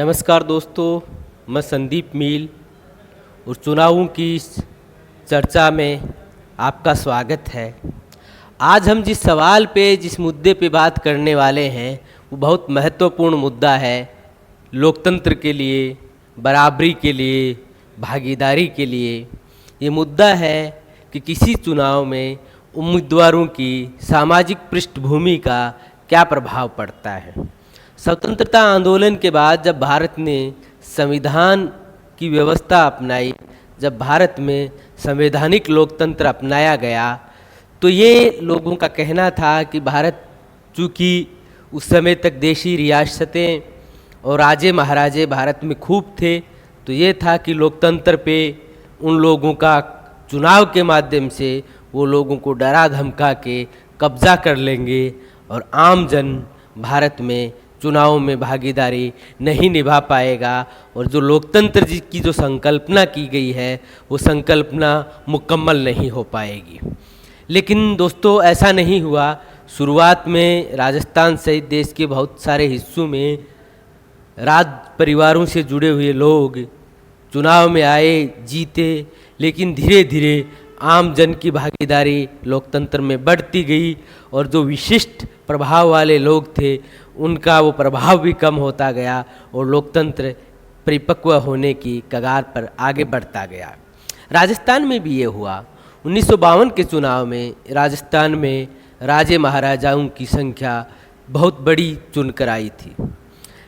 नमस्कार दोस्तों, मैं संदीप मील और चुनावों की इस चर्चा में आपका स्वागत है। आज हम जिस सवाल पे जिस मुद्दे पे बात करने वाले हैं वो बहुत महत्वपूर्ण मुद्दा है। लोकतंत्र के लिए, बराबरी के लिए, भागीदारी के लिए ये मुद्दा है कि किसी चुनाव में उम्मीदवारों की सामाजिक पृष्ठभूमि का क्या प्रभाव पड़ता है। स्वतंत्रता आंदोलन के बाद जब भारत ने संविधान की व्यवस्था अपनाई, जब भारत में संवैधानिक लोकतंत्र अपनाया गया, तो ये लोगों का कहना था कि भारत, चूँकि उस समय तक देशी रियासतें और राजे महाराजे भारत में खूब थे, तो ये था कि लोकतंत्र पे उन लोगों का चुनाव के माध्यम से वो लोगों को डरा धमका के कब्जा कर लेंगे और आम जन भारत में चुनाव में भागीदारी नहीं निभा पाएगा और जो लोकतंत्र की जो संकल्पना की गई है वो संकल्पना मुकम्मल नहीं हो पाएगी। लेकिन दोस्तों, ऐसा नहीं हुआ। शुरुआत में राजस्थान सहित देश के बहुत सारे हिस्सों में राज परिवारों से जुड़े हुए लोग चुनाव में आए, जीते, लेकिन धीरे धीरे आम जन की भागीदारी लोकतंत्र में बढ़ती गई और जो विशिष्ट प्रभाव वाले लोग थे उनका वो प्रभाव भी कम होता गया और लोकतंत्र परिपक्व होने की कगार पर आगे बढ़ता गया। राजस्थान में भी ये हुआ। 1952 के चुनाव में राजस्थान में राजे महाराजाओं की संख्या बहुत बड़ी चुनकर आई थी,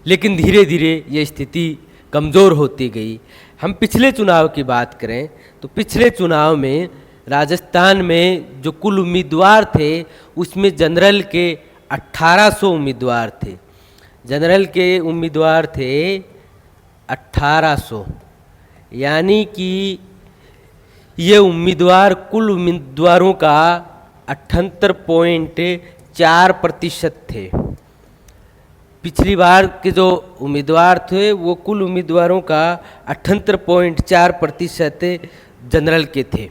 लेकिन धीरे धीरे ये स्थिति कमज़ोर होती गई। हम पिछले चुनाव की बात करें तो पिछले चुनाव में राजस्थान में जो कुल उम्मीदवार थे उसमें जनरल के 1800 उम्मीदवार थे। जनरल के उम्मीदवार थे 1800, यानी कि ये उम्मीदवार कुल उम्मीदवारों का 78.4% थे। पिछली बार के जो उम्मीदवार थे वो कुल उम्मीदवारों का 78.4% जनरल के थे।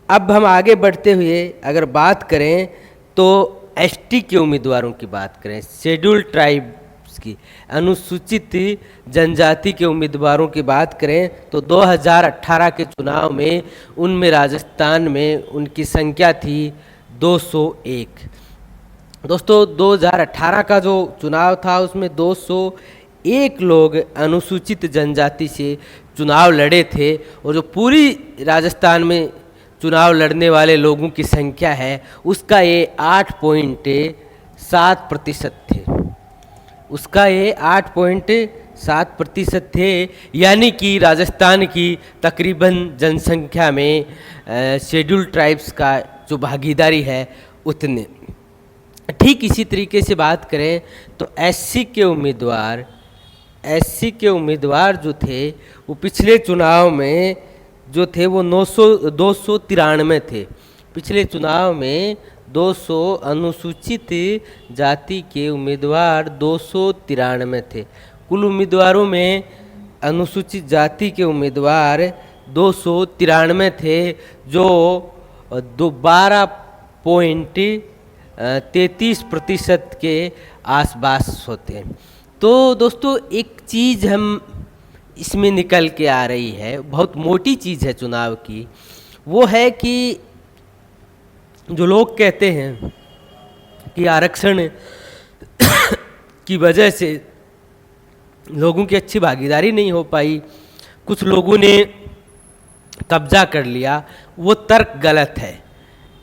अब हम आगे बढ़ते हुए अगर बात करें तो एसटी के उम्मीदवारों की बात करें, शेड्यूल ट्राइब्स की, अनुसूचित जनजाति के उम्मीदवारों की बात करें तो 2018 के चुनाव में उनमें राजस्थान में उनकी संख्या थी 201। दोस्तों, 2018 का जो चुनाव था उसमें 201 लोग अनुसूचित जनजाति से चुनाव लड़े थे और जो पूरी राजस्थान में चुनाव लड़ने वाले लोगों की संख्या है उसका ये 8.7% थे। उसका ये 8.7% थे, यानी कि राजस्थान की तकरीबन जनसंख्या में शेड्यूल ट्राइब्स का जो भागीदारी है उतने। ठीक इसी तरीके से बात करें तो एससी के उम्मीदवार जो थे वो पिछले चुनाव में जो थे वो 293 थे। पिछले चुनाव में 200 अनुसूचित जाति के उम्मीदवार 293 थे। कुल उम्मीदवारों में अनुसूचित जाति के उम्मीदवार 293 थे, जो 12.33% के आसपास होते हैं। तो दोस्तों, एक चीज़ हम इसमें निकल के आ रही है, बहुत मोटी चीज़ है चुनाव की, वो है कि जो लोग कहते हैं कि आरक्षण की वजह से लोगों की अच्छी भागीदारी नहीं हो पाई, कुछ लोगों ने कब्जा कर लिया, वो तर्क गलत है।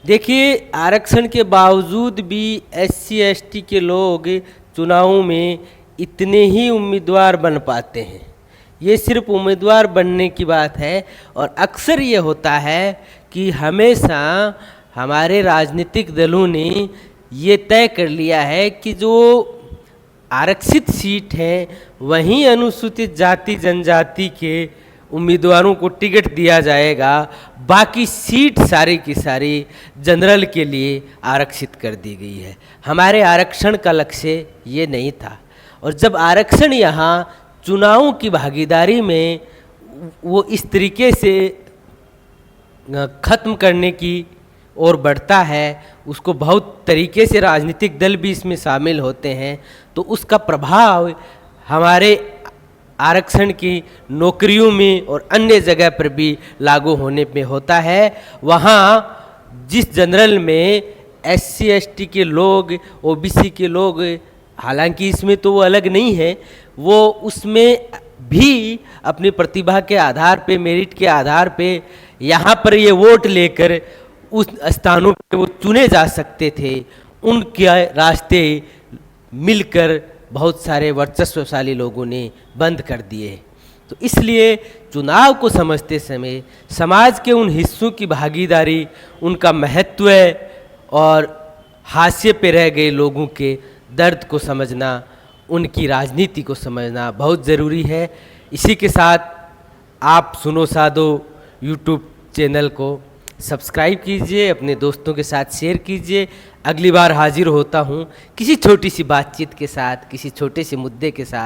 देखिए, आरक्षण के बावजूद भी एससी एसटी के लोग चुनावों में इतने ही उम्मीदवार बन पाते हैं। ये सिर्फ उम्मीदवार बनने की बात है और अक्सर ये होता है कि हमेशा हमारे राजनीतिक दलों ने ये तय कर लिया है कि जो आरक्षित सीट हैं वहीं अनुसूचित जाति जनजाति के उम्मीदवारों को टिकट दिया जाएगा, बाकी सीट सारी की सारी जनरल के लिए आरक्षित कर दी गई है। हमारे आरक्षण का लक्ष्य ये नहीं था। और जब आरक्षण यहाँ चुनावों की भागीदारी में वो इस तरीके से ख़त्म करने की ओर बढ़ता है, उसको बहुत तरीके से राजनीतिक दल भी इसमें शामिल होते हैं, तो उसका प्रभाव हमारे आरक्षण की नौकरियों में और अन्य जगह पर भी लागू होने में होता है। वहाँ जिस जनरल में SC ST के लोग, OBC के लोग, हालांकि इसमें तो वो अलग नहीं है, वो उसमें भी अपनी प्रतिभा के आधार पे, मेरिट के आधार पे यहाँ पर ये वोट लेकर उस स्थानों पे वो चुने जा सकते थे। उनके रास्ते मिलकर बहुत सारे वर्चस्वशाली लोगों ने बंद कर दिए। तो इसलिए चुनाव को समझते समय समाज के उन हिस्सों की भागीदारी, उनका महत्व और हाशिए पे रह गए लोगों के दर्द को समझना, उनकी राजनीति को समझना बहुत ज़रूरी है। इसी के साथ आप सुनो साधो यूट्यूब चैनल को सब्सक्राइब कीजिए, अपने दोस्तों के साथ शेयर कीजिए। अगली बार हाजिर होता हूँ किसी छोटी सी बातचीत के साथ, किसी छोटे से मुद्दे के साथ।